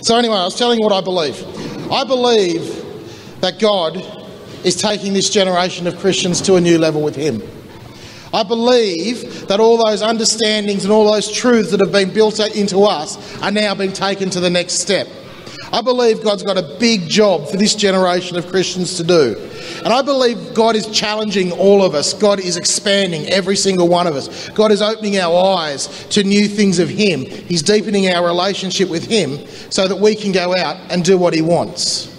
So anyway, I was telling you what I believe. I believe that God is taking this generation of Christians to a new level with him. I believe that all those understandings and all those truths that have been built into us are now being taken to the next step. I believe God's got a big job for this generation of Christians to do. And I believe God is challenging all of us. God is expanding every single one of us. God is opening our eyes to new things of him. He's deepening our relationship with him so that we can go out and do what he wants.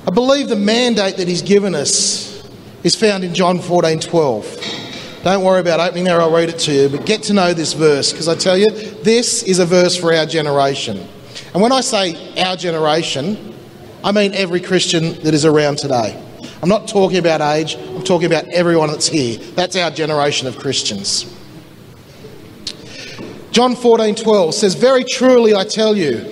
I believe the mandate that he's given us is found in John 14:12. Don't worry about opening there, I'll read it to you, but get to know this verse, because I tell you, this is a verse for our generation. And when I say our generation, I mean every Christian that is around today. I'm not talking about age, I'm talking about everyone that's here. That's our generation of Christians. John 14:12 says, "Very truly I tell you,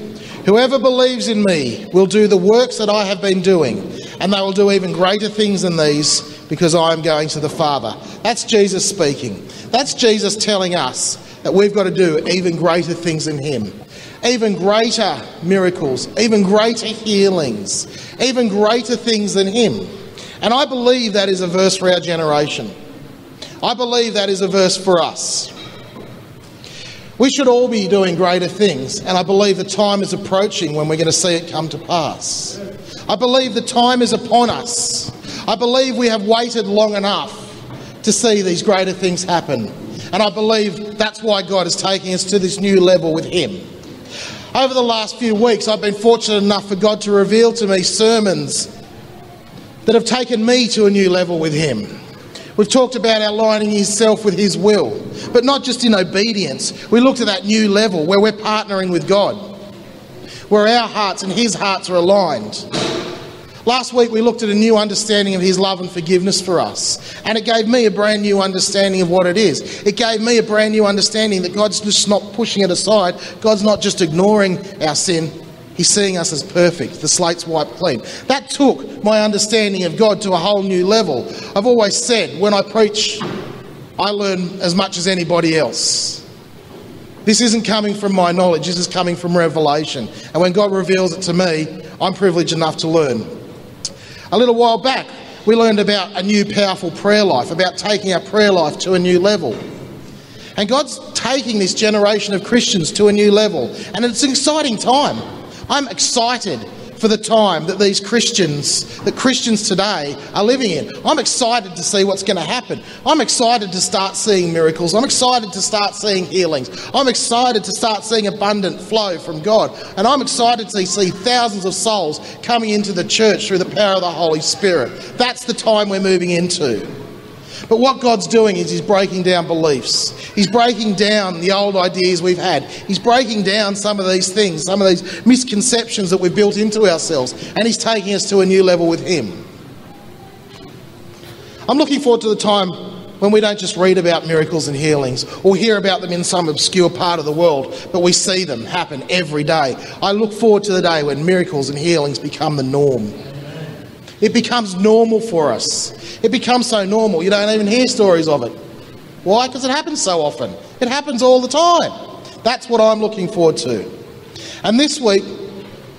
whoever believes in me will do the works that I have been doing, and they will do even greater things than these, because I am going to the Father." That's Jesus speaking. That's Jesus telling us that we've got to do even greater things than him. Even greater miracles, even greater healings, even greater things than him. And I believe that is a verse for our generation. I believe that is a verse for us. We should all be doing greater things, and I believe the time is approaching when we're going to see it come to pass. I believe the time is upon us. I believe we have waited long enough to see these greater things happen. And I believe that's why God is taking us to this new level with him. Over the last few weeks, I've been fortunate enough for God to reveal to me sermons that have taken me to a new level with him. We've talked about aligning himself with his will, but not just in obedience. We looked at that new level where we're partnering with God, where our hearts and his hearts are aligned. Last week we looked at a new understanding of his love and forgiveness for us, and it gave me a brand new understanding of what it is. It gave me a brand new understanding that God's just not pushing it aside. God's not just ignoring our sin. He's seeing us as perfect. The slate's wiped clean. That took my understanding of God to a whole new level. I've always said when I preach, I learn as much as anybody else. This isn't coming from my knowledge, this is coming from revelation. And when God reveals it to me, I'm privileged enough to learn. A little while back, we learned about a new powerful prayer life, about taking our prayer life to a new level. And God's taking this generation of Christians to a new level. And it's an exciting time. I'm excited for the time that Christians today are living in. I'm excited to see what's going to happen. I'm excited to start seeing miracles. I'm excited to start seeing healings. I'm excited to start seeing abundant flow from God. And I'm excited to see thousands of souls coming into the church through the power of the Holy Spirit. That's the time we're moving into. But what God's doing is he's breaking down beliefs. He's breaking down the old ideas we've had. He's breaking down some of these things, some of these misconceptions that we've built into ourselves. And he's taking us to a new level with him. I'm looking forward to the time when we don't just read about miracles and healings or hear about them in some obscure part of the world, but we see them happen every day. I look forward to the day when miracles and healings become the norm. It becomes normal for us. It becomes so normal you don't even hear stories of it. Why? Because it happens so often. It happens all the time. That's what I'm looking forward to. And this week,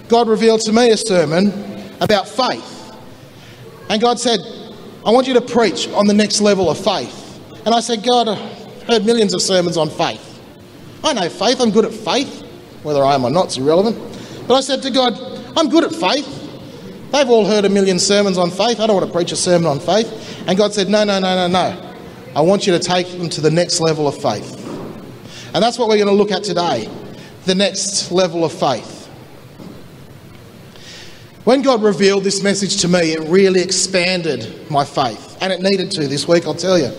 God revealed to me a sermon about faith. And God said, I want you to preach on the next level of faith. And I said, God, I've heard millions of sermons on faith. I know faith. I'm good at faith. Whether I am or not is irrelevant. But I said to God, I'm good at faith. They've all heard a million sermons on faith. I don't want to preach a sermon on faith. And God said, no. I want you to take them to the next level of faith. And that's what we're going to look at today. The next level of faith. When God revealed this message to me, it really expanded my faith. And it needed to this week, I'll tell you.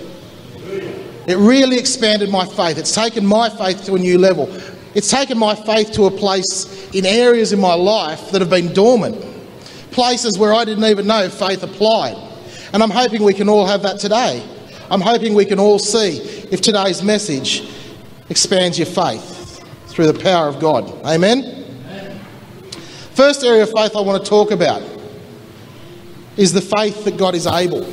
It really expanded my faith. It's taken my faith to a new level. It's taken my faith to a place in areas in my life that have been dormant. Places where I didn't even know faith applied. And I'm hoping we can all have that today. I'm hoping we can all see if today's message expands your faith through the power of God. Amen? Amen. First area of faith I want to talk about is the faith that God is able.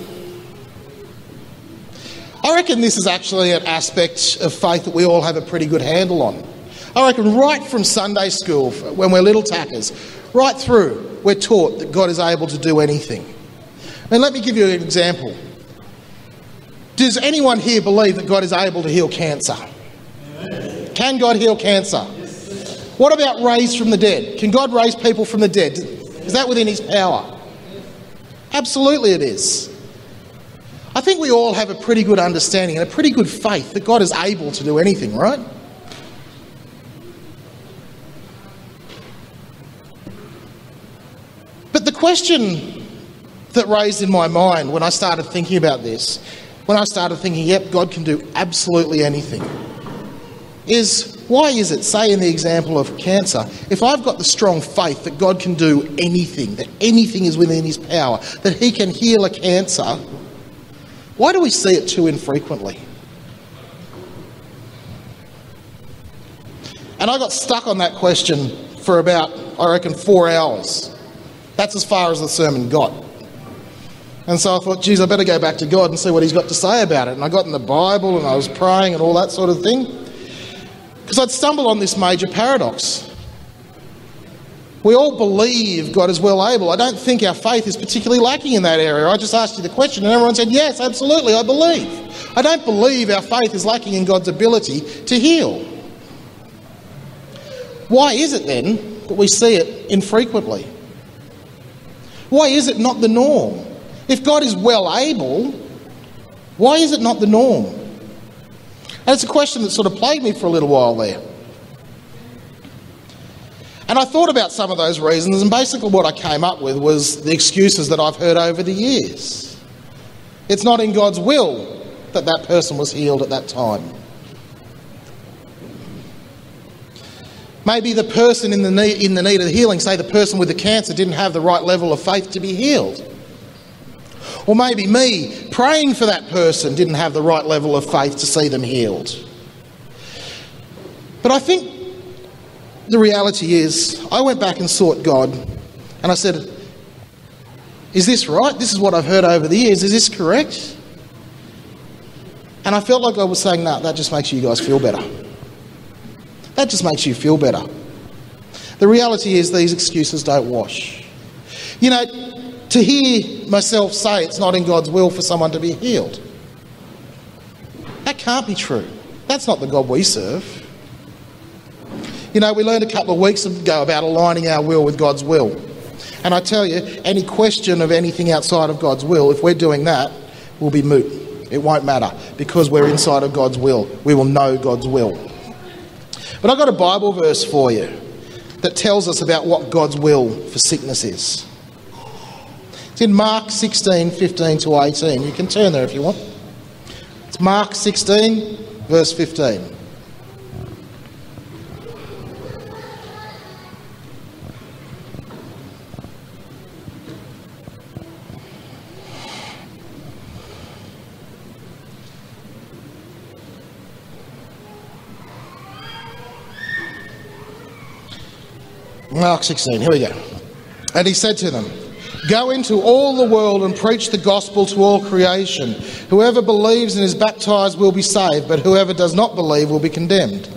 I reckon this is actually an aspect of faith that we all have a pretty good handle on. I reckon right from Sunday school, when we're little tackers, right through, we're taught that God is able to do anything. And let me give you an example. Does anyone here believe that God is able to heal cancer? Amen. Can God heal cancer? Yes. What about raise from the dead? Can God raise people from the dead? Is that within his power? Absolutely it is. I think we all have a pretty good understanding and a pretty good faith that God is able to do anything, right? But the question that raised in my mind when I started thinking about this, when I started thinking, yep, God can do absolutely anything, is why is it, say in the example of cancer, if I've got the strong faith that God can do anything, that anything is within his power, that he can heal a cancer, why do we see it too infrequently? And I got stuck on that question for about, I reckon, 4 hours. That's as far as the sermon got. And so I thought, geez, I better go back to God and see what he's got to say about it. And I got in the Bible and I was praying and all that sort of thing. Because I'd stumbled on this major paradox. We all believe God is well able. I don't think our faith is particularly lacking in that area. I just asked you the question and everyone said, yes, absolutely, I believe. I don't believe our faith is lacking in God's ability to heal. Why is it then that we see it infrequently? Why is it not the norm? If God is well able, why is it not the norm? And it's a question that sort of plagued me for a little while there. And I thought about some of those reasons, and basically what I came up with was the excuses that I've heard over the years. It's not in God's will that that person was healed at that time. Maybe the person in the need of healing, say the person with the cancer, didn't have the right level of faith to be healed. Or maybe me praying for that person didn't have the right level of faith to see them healed. But I think the reality is, I went back and sought God and I said, is this right? This is what I've heard over the years. Is this correct? And I felt like God was saying, no, that just makes you guys feel better. That just makes you feel better. The reality is these excuses don't wash. You know, to hear myself say it's not in God's will for someone to be healed, that can't be true. That's not the God we serve. You know, we learned a couple of weeks ago about aligning our will with God's will. And I tell you, any question of anything outside of God's will, if we're doing that, will be moot. It won't matter because we're inside of God's will. We will know God's will. But I've got a Bible verse for you that tells us about what God's will for sickness is. It's in Mark 16, 15 to 18. You can turn there if you want. It's Mark 16, verse 15. Mark 16, here we go. And he said to them, "Go into all the world and preach the gospel to all creation. Whoever believes and is baptized will be saved, but whoever does not believe will be condemned.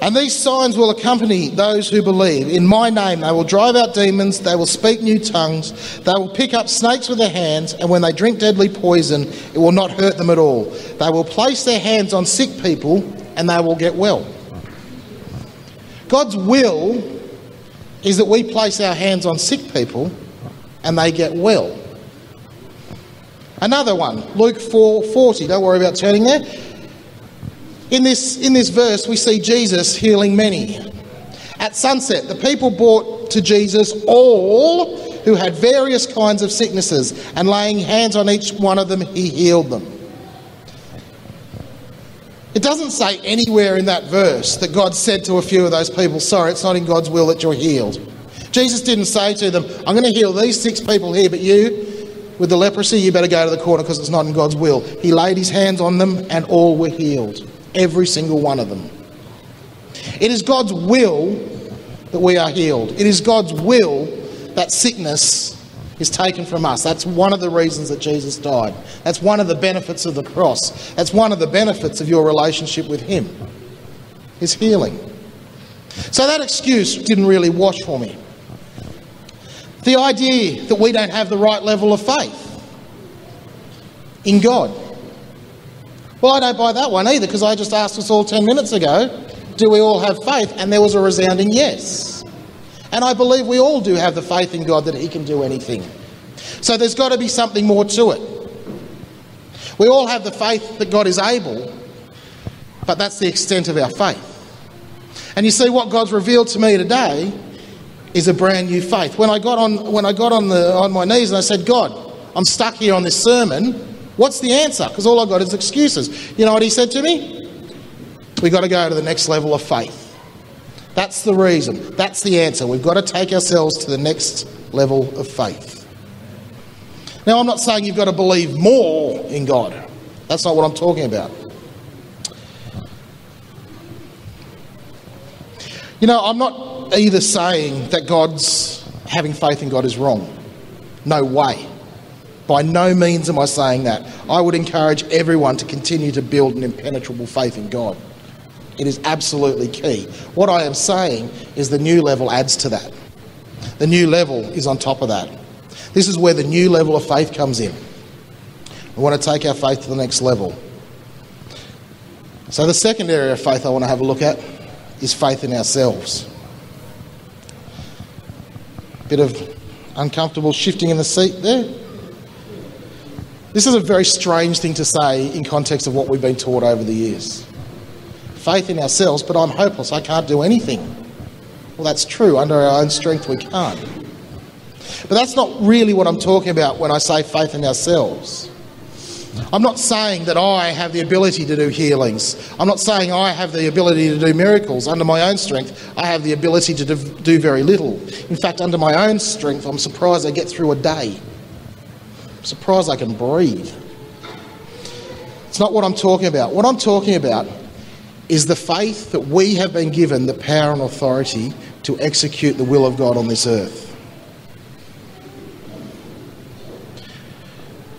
And these signs will accompany those who believe. In my name they will drive out demons, they will speak new tongues, they will pick up snakes with their hands, and when they drink deadly poison, it will not hurt them at all. They will place their hands on sick people, and they will get well." God's will is that we place our hands on sick people and they get well. Another one, Luke 4:40. Don't worry about turning there. In this verse, we see Jesus healing many. At sunset, the people brought to Jesus all who had various kinds of sicknesses, and laying hands on each one of them, he healed them. It doesn't say anywhere in that verse that God said to a few of those people, sorry, it's not in God's will that you're healed. Jesus didn't say to them, I'm going to heal these 6 people here, but you, with the leprosy, you better go to the corner because it's not in God's will. He laid his hands on them and all were healed. Every single one of them. It is God's will that we are healed. It is God's will that sickness is taken from us. That's one of the reasons that Jesus died. That's one of the benefits of the cross. That's one of the benefits of your relationship with him, is healing. So that excuse didn't really wash for me. The idea that we don't have the right level of faith in God. Well, I don't buy that one either, because I just asked us all 10 minutes ago, do we all have faith? And there was a resounding yes. And I believe we all do have the faith in God that he can do anything. So there's got to be something more to it. We all have the faith that God is able, but that's the extent of our faith. And you see, what God's revealed to me today is a brand new faith. When I got on my knees and I said, God, I'm stuck here on this sermon, what's the answer? Because all I got is excuses. You know what he said to me? We've got to go to the next level of faith. That's the reason. That's the answer. We've got to take ourselves to the next level of faith. Now, I'm not saying you've got to believe more in God. That's not what I'm talking about. You know, I'm not either saying that having faith in God is wrong. No way. By no means am I saying that. I would encourage everyone to continue to build an impenetrable faith in God. It is absolutely key. What I am saying is the new level adds to that. The new level is on top of that. This is where the new level of faith comes in. We want to take our faith to the next level. So the second area of faith I want to have a look at is faith in ourselves. Bit of uncomfortable shifting in the seat there. This is a very strange thing to say in context of what we've been taught over the years. Faith in ourselves, but I'm hopeless, I can't do anything. Well, that's true. Under our own strength we can't. But that's not really what I'm talking about when I say faith in ourselves. I'm not saying that I have the ability to do healings. I'm not saying I have the ability to do miracles. Under my own strength, I have the ability to do very little. In fact, under my own strength, I'm surprised I get through a day. I'm surprised I can breathe. It's not what I'm talking about. What I'm talking about is the faith that we have been given the power and authority to execute the will of God on this earth.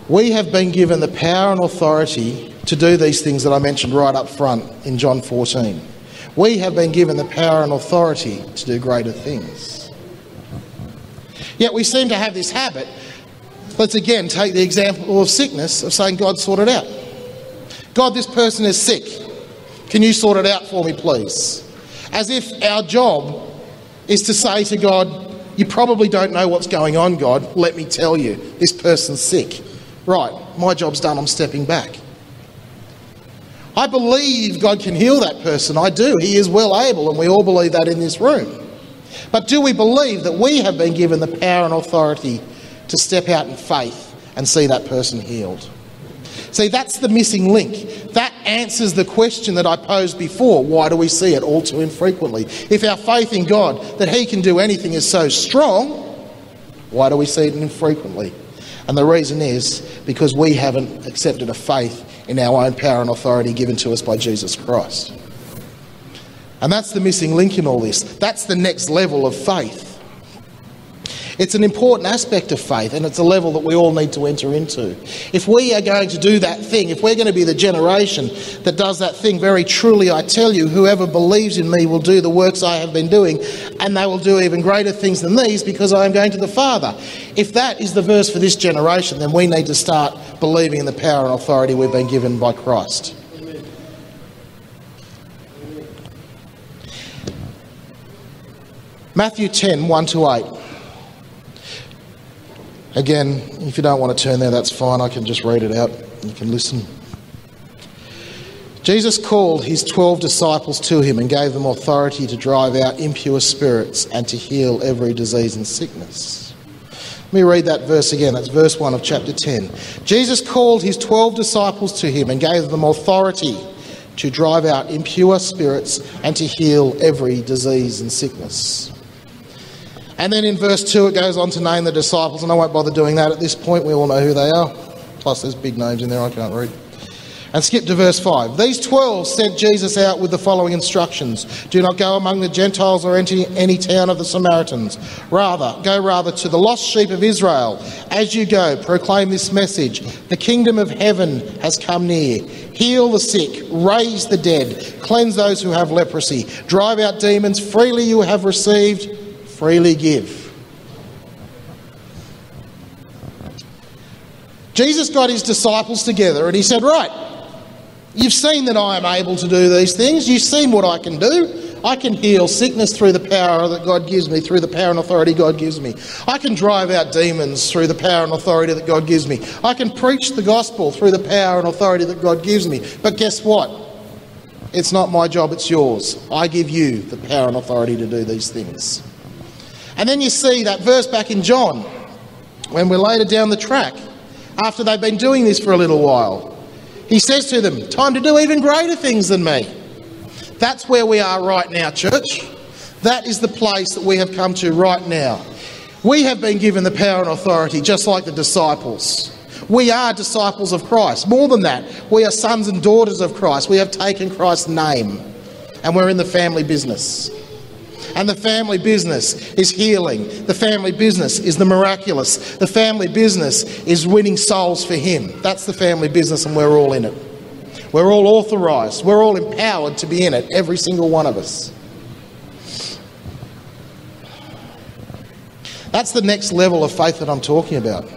We have been given the power and authority to do these things that I mentioned right up front in John 14. We have been given the power and authority to do greater things. Yet we seem to have this habit. Let's again take the example of sickness, of saying, God, sort it out. God, this person is sick. Can you sort it out for me, please? As if our job is to say to God, you probably don't know what's going on, God. Let me tell you, this person's sick. Right, my job's done, I'm stepping back. I believe God can heal that person. I do. He is well able, and we all believe that in this room. But do we believe that we have been given the power and authority to step out in faith and see that person healed? See, that's the missing link. That answers the question that I posed before. Why do we see it all too infrequently? If our faith in God, that he can do anything, is so strong, why do we see it infrequently? And the reason is because we haven't accepted a faith in our own power and authority given to us by Jesus Christ. And that's the missing link in all this. That's the next level of faith. It's an important aspect of faith, and it's a level that we all need to enter into. If we are going to do that thing, if we're going to be the generation that does that thing, very truly I tell you, whoever believes in me will do the works I have been doing, and they will do even greater things than these, because I am going to the Father. If that is the verse for this generation, then we need to start believing in the power and authority we've been given by Christ. Matthew 10, 1-8. Again, if you don't want to turn there, that's fine. I can just read it out. You can listen. Jesus called his 12 disciples to him and gave them authority to drive out impure spirits and to heal every disease and sickness. Let me read that verse again. That's verse 1 of chapter 10. Jesus called his 12 disciples to him and gave them authority to drive out impure spirits and to heal every disease and sickness. And then in verse 2 it goes on to name the disciples, and I won't bother doing that at this point. We all know who they are. Plus there's big names in there I can't read. And skip to verse 5. These 12 sent Jesus out with the following instructions. Do not go among the Gentiles or any town of the Samaritans. Go rather to the lost sheep of Israel. As you go, proclaim this message. The kingdom of heaven has come near. Heal the sick, raise the dead, cleanse those who have leprosy, drive out demons. Freely you have received, freely give. Jesus got his disciples together and he said, right, you've seen that I am able to do these things. You've seen what I can do. I can heal sickness through the power that God gives me, through the power and authority God gives me. I can drive out demons through the power and authority that God gives me. I can preach the gospel through the power and authority that God gives me. But guess what? It's not my job, it's yours. I give you the power and authority to do these things. And then you see that verse back in John, when we're later down the track, after they've been doing this for a little while. He says to them, time to do even greater things than me. That's where we are right now, church. That is the place that we have come to right now. We have been given the power and authority just like the disciples. We are disciples of Christ. More than that, we are sons and daughters of Christ. We have taken Christ's name and we're in the family business. And the family business is healing. The family business is the miraculous. The family business is winning souls for him. That's the family business and we're all in it. We're all authorised. We're all empowered to be in it, every single one of us. That's the next level of faith that I'm talking about.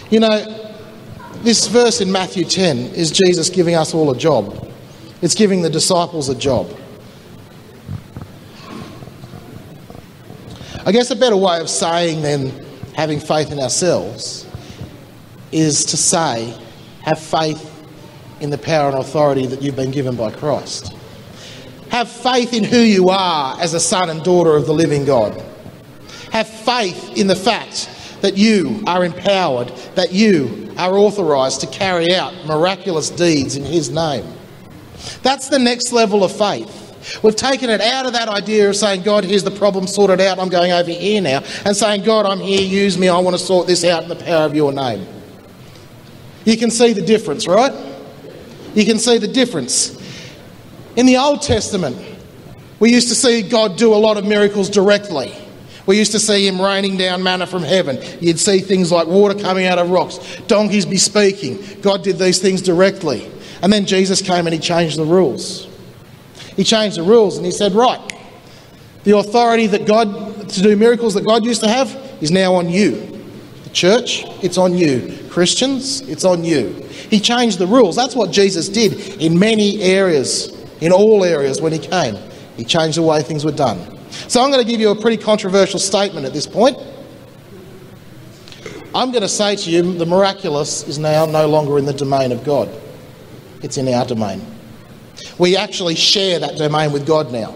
You know, this verse in Matthew 10 is Jesus giving us all a job. It's giving the disciples a job. I guess a better way of saying than having faith in ourselves is to say, have faith in the power and authority that you've been given by Christ. Have faith in who you are as a son and daughter of the living God. Have faith in the fact that you are empowered, that you are authorised to carry out miraculous deeds in his name. That's the next level of faith. We've taken it out of that idea of saying, God, here's the problem sorted out, I'm going over here now, and saying, God, I'm here, use me, I want to sort this out in the power of your name. You can see the difference, right? You can see the difference. In the Old Testament, we used to see God do a lot of miracles directly. We used to see him raining down manna from heaven. You'd see things like water coming out of rocks, donkeys be speaking. God did these things directly. And then Jesus came and he changed the rules. He changed the rules and he said, right, the authority that God, to do miracles that God used to have is now on you. The church, it's on you. Christians, it's on you. He changed the rules. That's what Jesus did in many areas, in all areas when he came. He changed the way things were done. So I'm going to give you a pretty controversial statement at this point. I'm going to say to you, the miraculous is now no longer in the domain of God. It's in our domain. We actually share that domain with God now.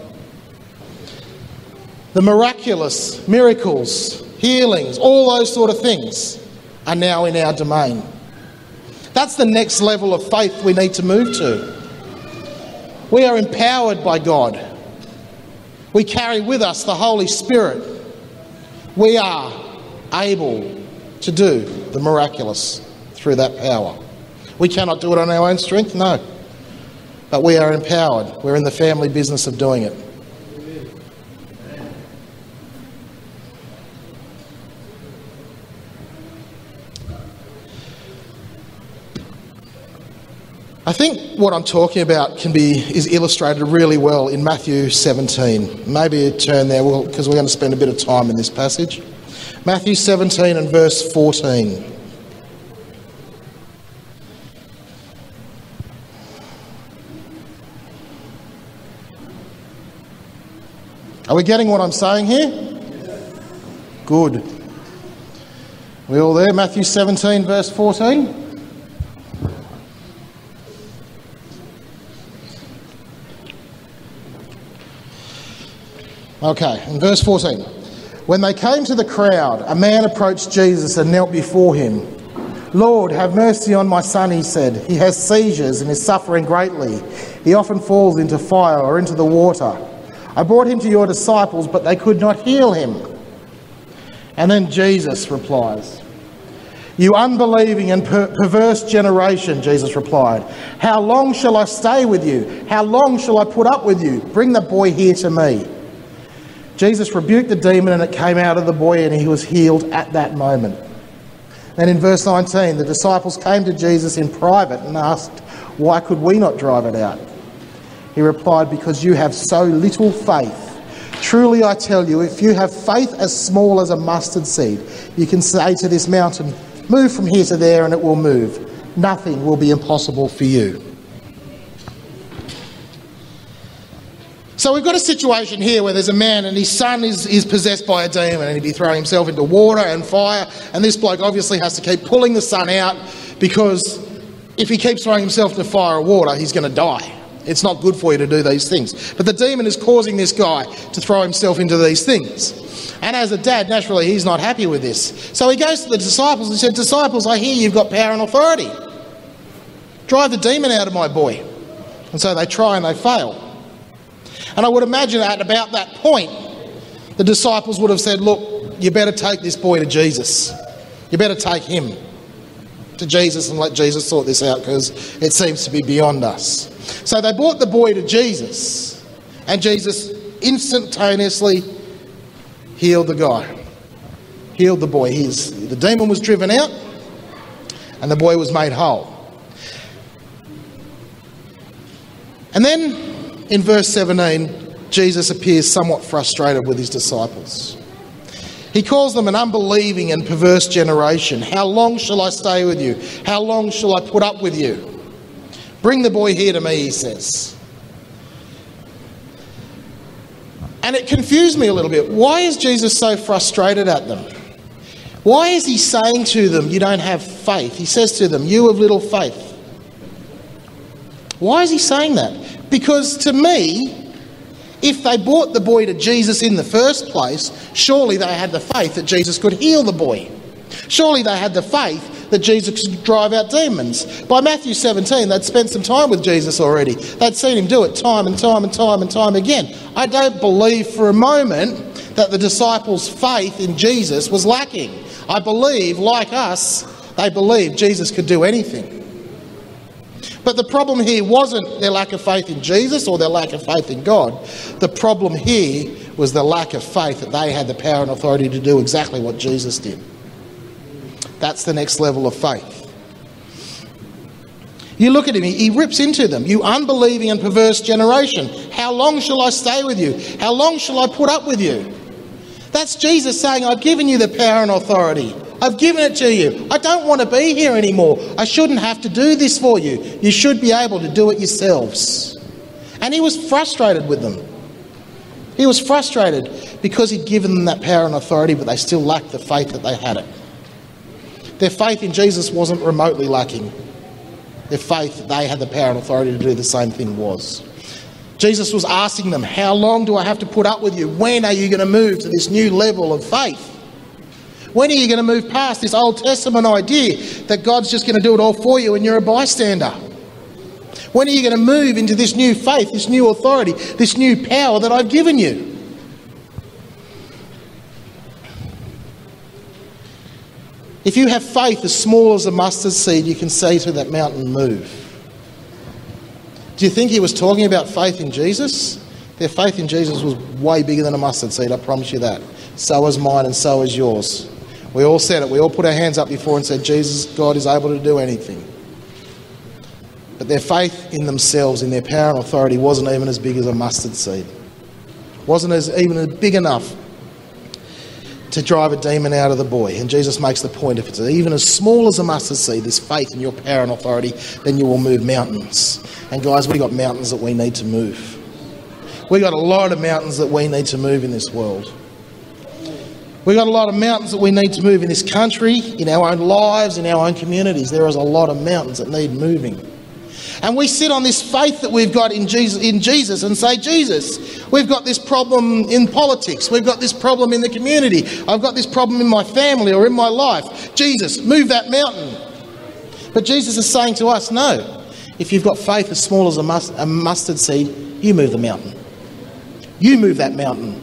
The miraculous, miracles, healings, all those sort of things are now in our domain. That's the next level of faith we need to move to. We are empowered by God. We carry with us the Holy Spirit. We are able to do the miraculous through that power. We cannot do it on our own strength, no. But we are empowered. We're in the family business of doing it. I think what I'm talking about is illustrated really well in Matthew 17. Maybe turn there because we're going to spend a bit of time in this passage. Matthew 17 and verse 14. Are we getting what I'm saying here? Good. We all there? Matthew 17 verse 14. Okay, in verse 14. When they came to the crowd, a man approached Jesus and knelt before him. Lord, have mercy on my son, he said. He has seizures and is suffering greatly. He often falls into fire or into the water. I brought him to your disciples, but they could not heal him. And then Jesus replies, "You unbelieving and perverse generation," Jesus replied, "how long shall I stay with you? How long shall I put up with you? Bring the boy here to me." Jesus rebuked the demon and it came out of the boy and he was healed at that moment. Then in verse 19, the disciples came to Jesus in private and asked, "Why could we not drive it out?" He replied, "Because you have so little faith. Truly I tell you, if you have faith as small as a mustard seed, you can say to this mountain, 'Move from here to there,' and it will move. Nothing will be impossible for you." So we've got a situation here where there's a man and his son is possessed by a demon and he'd be throwing himself into water and fire, and this bloke obviously has to keep pulling the son out, because if he keeps throwing himself into fire or water, he's going to die. It's not good for you to do these things. But the demon is causing this guy to throw himself into these things. And as a dad, naturally, he's not happy with this. So he goes to the disciples and said, "Disciples, I hear you've got power and authority. Drive the demon out of my boy." And so they try and they fail. And I would imagine at about that point, the disciples would have said, "Look, you better take this boy to Jesus. You better take him to Jesus and let Jesus sort this out, because it seems to be beyond us." So they brought the boy to Jesus, and Jesus instantaneously healed the guy, healed the boy. The demon was driven out and the boy was made whole. And then in verse 17, Jesus appears somewhat frustrated with his disciples. He calls them an unbelieving and perverse generation. "How long shall I stay with you? How long shall I put up with you? Bring the boy here to me," he says. And it confused me a little bit. Why is Jesus so frustrated at them? Why is he saying to them, "You don't have faith"? He says to them, "You of little faith." Why is he saying that? Because to me, if they brought the boy to Jesus in the first place, surely they had the faith that Jesus could heal the boy. Surely they had the faith that Jesus could drive out demons. By Matthew 17, they'd spent some time with Jesus already. They'd seen him do it time and time and time and time again. I don't believe for a moment that the disciples' faith in Jesus was lacking. I believe, like us, they believed Jesus could do anything. But the problem here wasn't their lack of faith in Jesus or their lack of faith in God. The problem here was the lack of faith that they had the power and authority to do exactly what Jesus did. That's the next level of faith. You look at him, he rips into them. "You unbelieving and perverse generation, how long shall I stay with you? How long shall I put up with you?" That's Jesus saying, "I've given you the power and authority. I've given it to you. I don't want to be here anymore. I shouldn't have to do this for you. You should be able to do it yourselves." And he was frustrated with them. He was frustrated because he'd given them that power and authority, but they still lacked the faith that they had it. Their faith in Jesus wasn't remotely lacking. Their faith that they had the power and authority to do the same thing was. Jesus was asking them, "How long do I have to put up with you? When are you going to move to this new level of faith? When are you going to move past this Old Testament idea that God's just going to do it all for you and you're a bystander? When are you going to move into this new faith, this new authority, this new power that I've given you?" If you have faith as small as a mustard seed, you can say to that mountain, "Move." Do you think he was talking about faith in Jesus? Their faith in Jesus was way bigger than a mustard seed, I promise you that. So is mine and so is yours. We all said it. We all put our hands up before and said, "Jesus, God is able to do anything." But their faith in themselves, in their power and authority, wasn't even as big as a mustard seed. Wasn't even big enough to drive a demon out of the boy. And Jesus makes the point, if it's even as small as a mustard seed, this faith in your power and authority, then you will move mountains. And guys, we've got mountains that we need to move. We've got a lot of mountains that we need to move in this world. We've got a lot of mountains that we need to move in this country, in our own lives, in our own communities. There is a lot of mountains that need moving. And we sit on this faith that we've got in Jesus and say, "Jesus, we've got this problem in politics. We've got this problem in the community. I've got this problem in my family or in my life. Jesus, move that mountain." But Jesus is saying to us, no. If you've got faith as small as a mustard seed, you move the mountain. You move that mountain.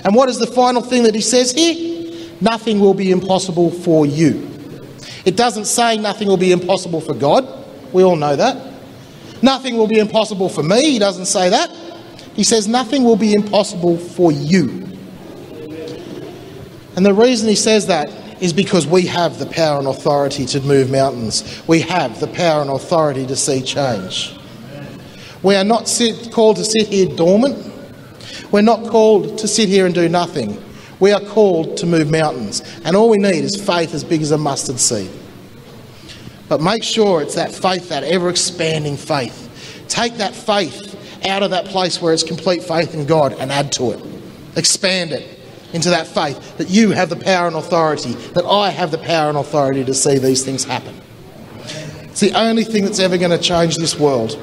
And what is the final thing that he says here? Nothing will be impossible for you. It doesn't say nothing will be impossible for God. We all know that. Nothing will be impossible for me. He doesn't say that. He says nothing will be impossible for you. And the reason he says that is because we have the power and authority to move mountains. We have the power and authority to see change. We are not called to sit here dormant. We're not called to sit here and do nothing. We are called to move mountains. And all we need is faith as big as a mustard seed. But make sure it's that faith, that ever-expanding faith. Take that faith out of that place where it's complete faith in God and add to it. Expand it into that faith that you have the power and authority, that I have the power and authority to see these things happen. It's the only thing that's ever going to change this world.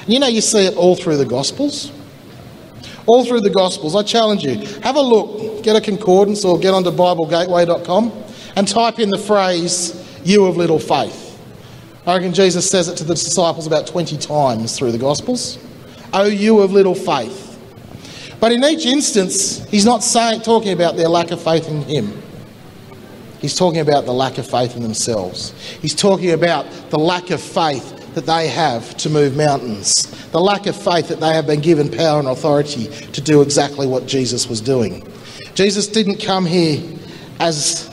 You know, you see it all through the Gospels. All through the Gospels. I challenge you, have a look, get a concordance or get onto BibleGateway.com and type in the phrase, "you of little faith." I reckon Jesus says it to the disciples about 20 times through the Gospels. "Oh, you of little faith." But in each instance, he's not talking about their lack of faith in him. He's talking about the lack of faith in themselves. He's talking about the lack of faith that they have to move mountains. The lack of faith that they have been given power and authority to do exactly what Jesus was doing. Jesus didn't come here as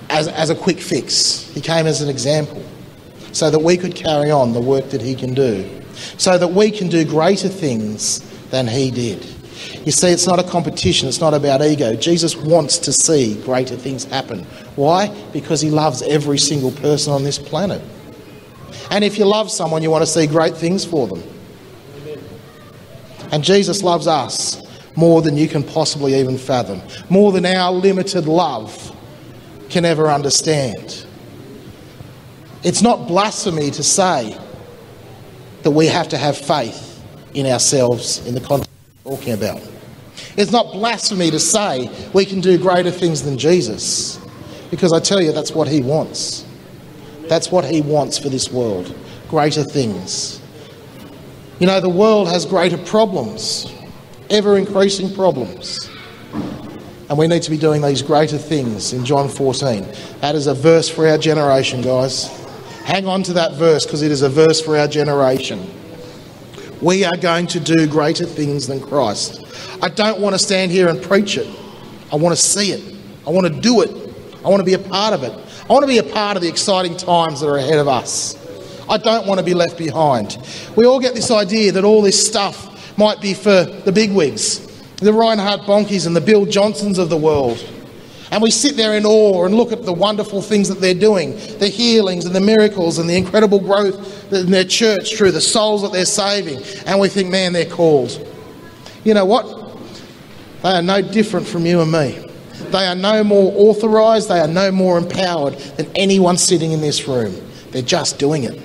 a quick fix. He came as an example so that we could carry on the work that he can do, so that we can do greater things than he did. You see, it's not a competition. It's not about ego. Jesus wants to see greater things happen. Why? Because he loves every single person on this planet. And if you love someone, you want to see great things for them. And Jesus loves us more than you can possibly even fathom, more than our limited love can ever understand. It's not blasphemy to say that we have to have faith in ourselves in the context we're talking about. It's not blasphemy to say we can do greater things than Jesus, because I tell you, that's what he wants. That's what he wants for this world, greater things. You know, the world has greater problems, ever-increasing problems. And we need to be doing these greater things in John 14. That is a verse for our generation, guys. Hang on to that verse, because it is a verse for our generation. We are going to do greater things than Christ. I don't want to stand here and preach it. I want to see it. I want to do it. I want to be a part of it. I want to be a part of the exciting times that are ahead of us. I don't want to be left behind. We all get this idea that all this stuff might be for the bigwigs, the Reinhard Bonnke's and the Bill Johnsons of the world. And we sit there in awe and look at the wonderful things that they're doing, the healings and the miracles and the incredible growth in their church through the souls that they're saving. And we think, man, they're called. You know what? They are no different from you and me. They are no more authorised, they are no more empowered than anyone sitting in this room. They're just doing it.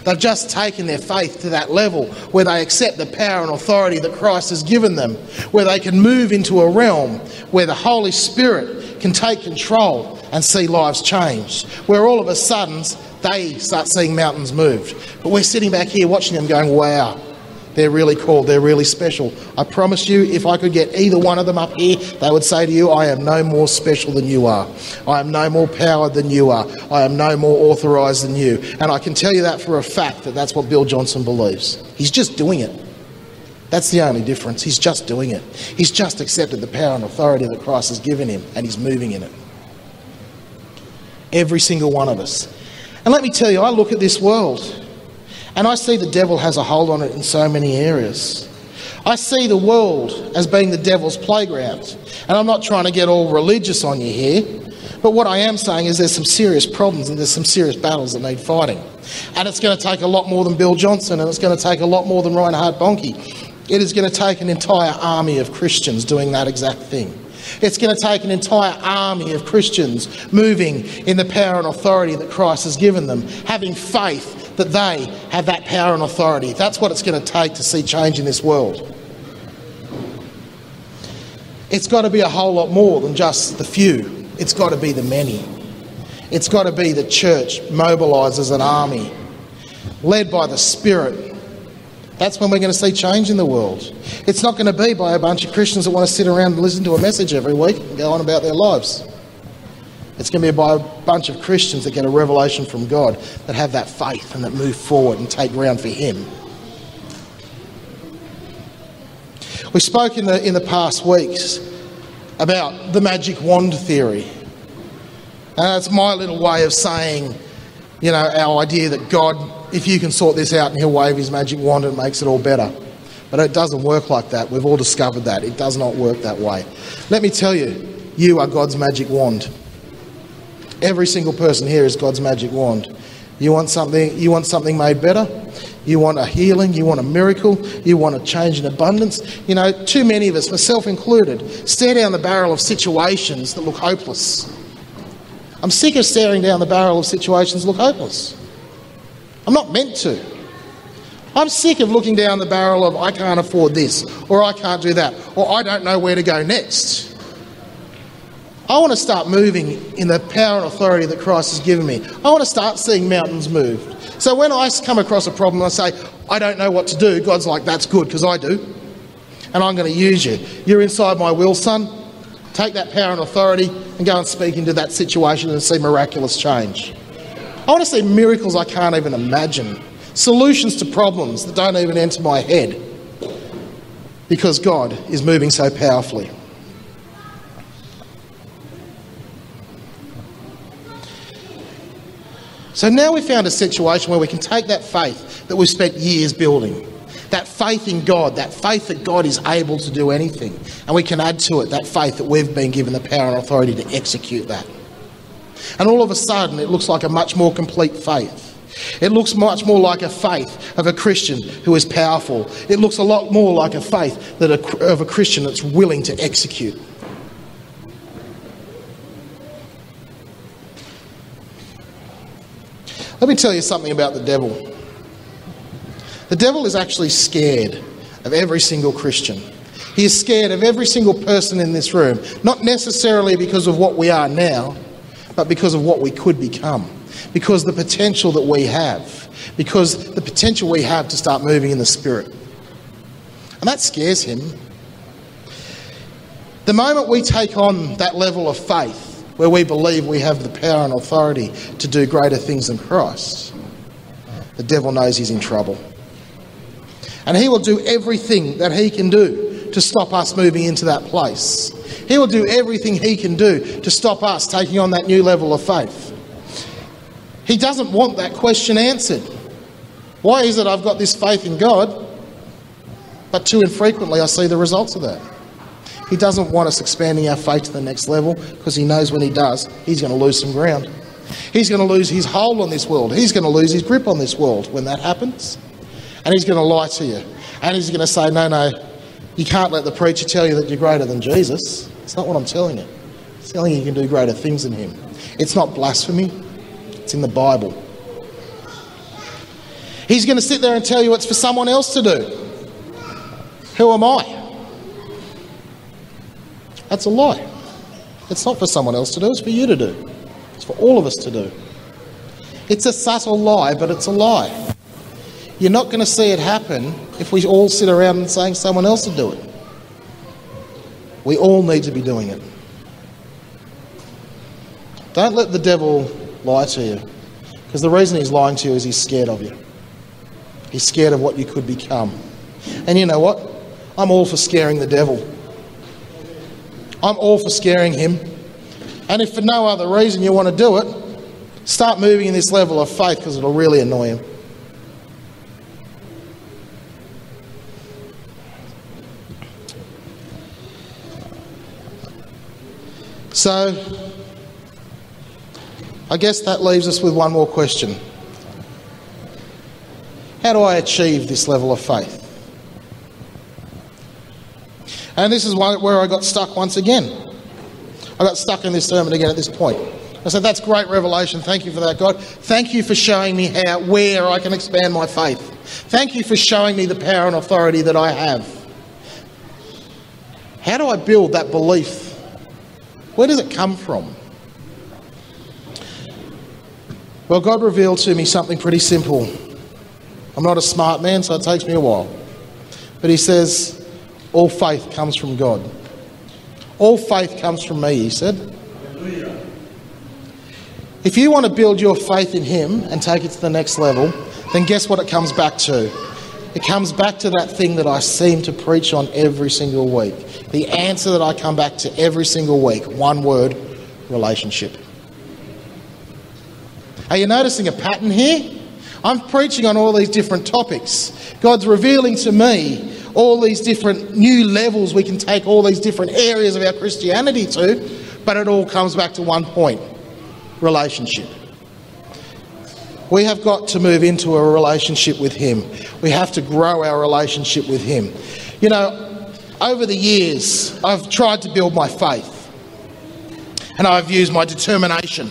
They've just taken their faith to that level where they accept the power and authority that Christ has given them, where they can move into a realm where the Holy Spirit can take control and see lives changed, where all of a sudden they start seeing mountains moved. But we're sitting back here watching them going, wow, they're really called, they're really special. I promise you, if I could get either one of them up here, they would say to you, I am no more special than you are. I am no more powered than you are. I am no more authorised than you. And I can tell you that for a fact, that that's what Bill Johnson believes. He's just doing it. That's the only difference. He's just doing it. He's just accepted the power and authority that Christ has given him, and he's moving in it. Every single one of us. And let me tell you, I look at this world and I see the devil has a hold on it in so many areas. I see the world as being the devil's playground. And I'm not trying to get all religious on you here, but what I am saying is there's some serious problems and there's some serious battles that need fighting. And it's going to take a lot more than Bill Johnson, and it's going to take a lot more than Reinhard Bonnke. It is going to take an entire army of Christians doing that exact thing. It's going to take an entire army of Christians moving in the power and authority that Christ has given them, having faith that they have that power and authority. That's what it's going to take to see change in this world. It's got to be a whole lot more than just the few. It's got to be the many. It's got to be the church mobilised as an army. led by the Spirit, that's when we're going to see change in the world. It's not going to be by a bunch of Christians that want to sit around and listen to a message every week and go on about their lives. It's going to be by a bunch of Christians that get a revelation from God, that have that faith and that move forward and take ground for Him. We spoke in the past weeks about the magic wand theory. And it's my little way of saying, our idea that God, if you can sort this out and He'll wave His magic wand and it makes it all better. But it doesn't work like that. We've all discovered that. It does not work that way. Let me tell you, you are God's magic wand. Every single person here is God's magic wand. You want something made better? You want a healing? You want a miracle? You want a change in abundance? Too many of us, myself included, stare down the barrel of situations that look hopeless. I'm sick of staring down the barrel of situations that look hopeless. I'm not meant to. I'm sick of looking down the barrel of I can't afford this, or I can't do that, or I don't know where to go next. I want to start moving in the power and authority that Christ has given me. I want to start seeing mountains moved. So when I come across a problem and I say, I don't know what to do, God's like, that's good, because I do. And I'm going to use you. You're inside my will, son. Take that power and authority and go and speak into that situation and see miraculous change. I want to see miracles I can't even imagine. Solutions to problems that don't even enter my head. Because God is moving so powerfully. So now we've found a situation where we can take that faith that we've spent years building, that faith in God, that faith that God is able to do anything, and we can add to it that faith that we've been given the power and authority to execute that. And all of a sudden it looks like a much more complete faith. It looks much more like a faith of a Christian who is powerful. It looks a lot more like a faith of a Christian that's willing to execute. Let me tell you something about the devil. The devil is actually scared of every single Christian. He is scared of every single person in this room, not necessarily because of what we are now, but because of what we could become, because the potential that we have, because the potential we have to start moving in the Spirit. And that scares him. The moment we take on that level of faith, where we believe we have the power and authority to do greater things than Christ, the devil knows he's in trouble. And he will do everything that he can do to stop us moving into that place. He will do everything he can do to stop us taking on that new level of faith. He doesn't want that question answered. Why is it I've got this faith in God, but too infrequently I see the results of that? He doesn't want us expanding our faith to the next level, because he knows when he does, he's going to lose some ground. He's going to lose his hold on this world. He's going to lose his grip on this world when that happens. And he's going to lie to you. And he's going to say, no, you can't let the preacher tell you that you're greater than Jesus. It's not what I'm telling you. I'm telling you you can do greater things than him. It's not blasphemy. It's in the Bible. He's going to sit there and tell you it's for someone else to do. Who am I? That's a lie. It's not for someone else to do, it's for you to do. It's for all of us to do. It's a subtle lie, but it's a lie. You're not going to see it happen if we all sit around and saying someone else will do it. We all need to be doing it. Don't let the devil lie to you, because the reason he's lying to you is he's scared of you. He's scared of what you could become. And you know what? I'm all for scaring the devil. I'm all for scaring him. And if for no other reason you want to do it, start moving in this level of faith, because it'll really annoy him. So, I guess that leaves us with one more question. How do I achieve this level of faith? And this is where I got stuck once again. I got stuck in this sermon again at this point. I said, that's great revelation. Thank you for that, God. Thank you for showing me where I can expand my faith. Thank you for showing me the power and authority that I have. How do I build that belief? Where does it come from? Well, God revealed to me something pretty simple. I'm not a smart man, so it takes me a while. But he says, all faith comes from God. All faith comes from me, he said. If you want to build your faith in him and take it to the next level, then guess what it comes back to? It comes back to that thing that I seem to preach on every single week. The answer that I come back to every single week. One word: relationship. Are you noticing a pattern here? I'm preaching on all these different topics. God's revealing to me all these different new levels we can take all these different areas of our Christianity to, but it all comes back to one point: relationship. We have got to move into a relationship with him. We have to grow our relationship with him. You know, over the years, I've tried to build my faith, and I've used my determination.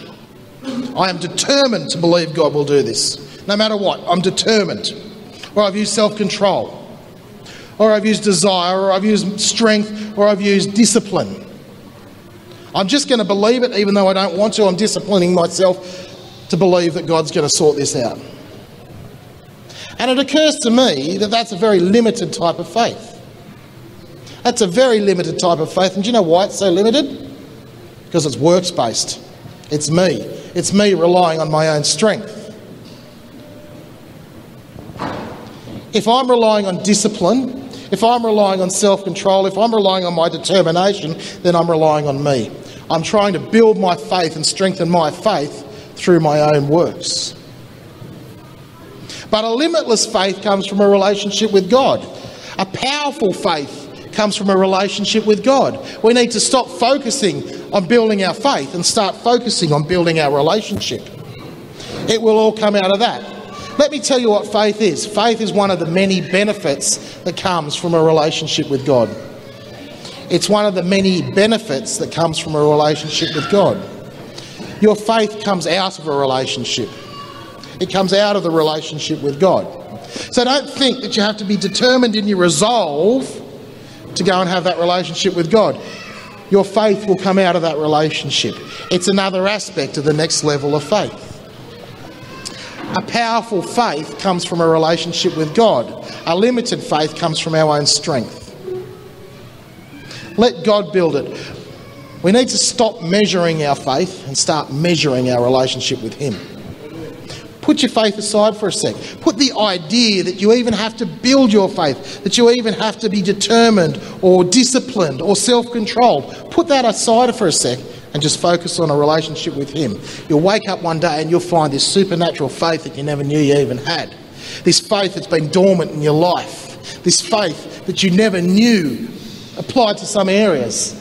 I am determined to believe God will do this. No matter what, I'm determined. Or I've used self-control, or I've used desire, or I've used strength, or I've used discipline. I'm just going to believe it even though I don't want to. I'm disciplining myself to believe that God's going to sort this out. And it occurs to me that that's a very limited type of faith. That's a very limited type of faith. And do you know why it's so limited? Because it's works-based. It's me. It's me relying on my own strength. If I'm relying on discipline, if I'm relying on self-control, if I'm relying on my determination, then I'm relying on me. I'm trying to build my faith and strengthen my faith through my own works. But a limitless faith comes from a relationship with God. A powerful faith comes from a relationship with God. We need to stop focusing on building our faith and start focusing on building our relationship. It will all come out of that. Let me tell you what faith is. Faith is one of the many benefits that comes from a relationship with God. It's one of the many benefits that comes from a relationship with God. Your faith comes out of a relationship. It comes out of the relationship with God. So don't think that you have to be determined in your resolve to go and have that relationship with God. Your faith will come out of that relationship. It's another aspect of the next level of faith. A powerful faith comes from a relationship with God. A limited faith comes from our own strength. Let God build it. We need to stop measuring our faith and start measuring our relationship with him. Put your faith aside for a sec. Put the idea that you even have to build your faith, that you even have to be determined or disciplined or self-controlled. Put that aside for a sec and just focus on a relationship with him. You'll wake up one day and you'll find this supernatural faith that you never knew you even had. This faith that's been dormant in your life. This faith that you never knew applied to some areas.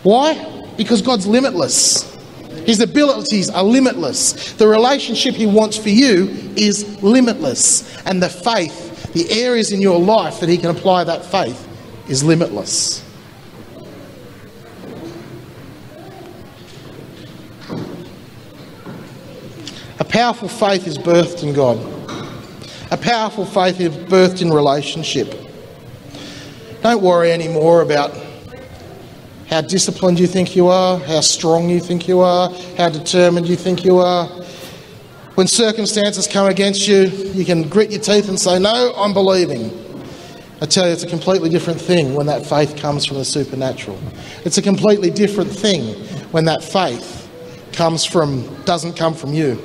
Why? Because God's limitless. His abilities are limitless. The relationship he wants for you is limitless. And the faith, the areas in your life that he can apply that faith is limitless. A powerful faith is birthed in God. A powerful faith is birthed in relationship. Don't worry anymore about how disciplined you think you are, how strong you think you are, how determined you think you are. When circumstances come against you, you can grit your teeth and say, no, I'm believing. I tell you, it's a completely different thing when that faith comes from the supernatural. It's a completely different thing when that faith doesn't come from you.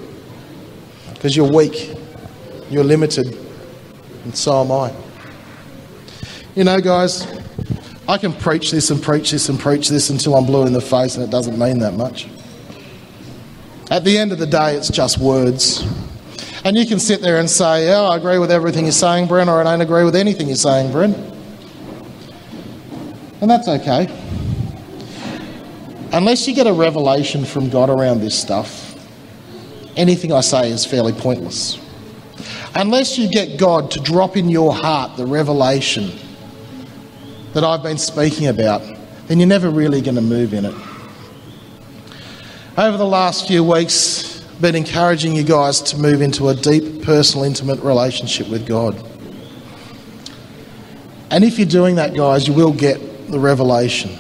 Because you're weak, you're limited, and so am I. You know, guys, I can preach this and preach this and preach this until I'm blue in the face and it doesn't mean that much. At the end of the day, it's just words. And you can sit there and say, oh, I agree with everything you're saying, Bren, or I don't agree with anything you're saying, Bren. And that's okay. Unless you get a revelation from God around this stuff, anything I say is fairly pointless. Unless you get God to drop in your heart the revelation that I've been speaking about, then you're never really going to move in it. Over the last few weeks, I've been encouraging you guys to move into a deep, personal, intimate relationship with God. And if you're doing that, guys, you will get the revelation.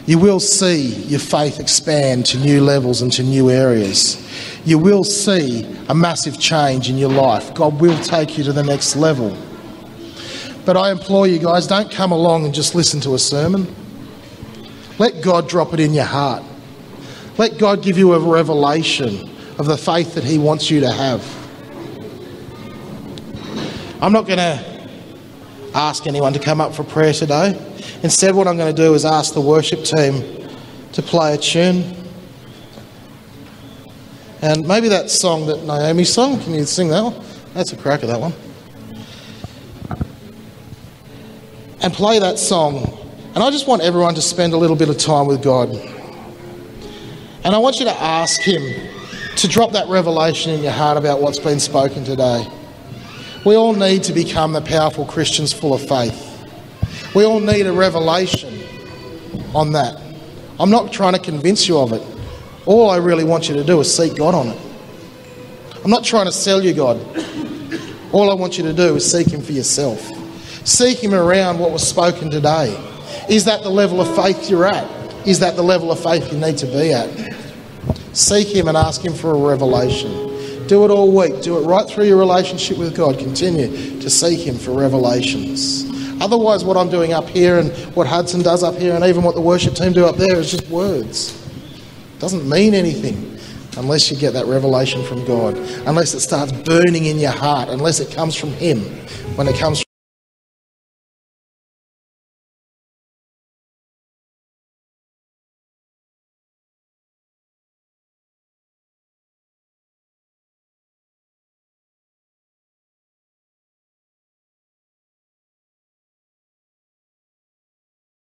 You will see your faith expand to new levels and to new areas. You will see a massive change in your life. God will take you to the next level. But I implore you guys, don't come along and just listen to a sermon. Let God drop it in your heart. Let God give you a revelation of the faith that he wants you to have. I'm not going to ask anyone to come up for prayer today. Instead, what I'm going to do is ask the worship team to play a tune. And maybe that song that Naomi sung, can you sing that one? That's a crack of that one. And play that song. And I just want everyone to spend a little bit of time with God. And I want you to ask him to drop that revelation in your heart about what's been spoken today. We all need to become the powerful Christians full of faith. We all need a revelation on that. I'm not trying to convince you of it. All I really want you to do is seek God on it. I'm not trying to sell you God. All I want you to do is seek him for yourself. Seek him around what was spoken today. Is that the level of faith you're at? Is that the level of faith you need to be at? Seek him and ask him for a revelation. Do it all week. Do it right through your relationship with God. Continue to seek him for revelations. Otherwise, what I'm doing up here and what Hudson does up here and even what the worship team do up there is just words. It doesn't mean anything unless you get that revelation from God. Unless it starts burning in your heart. Unless it comes from him. When it comes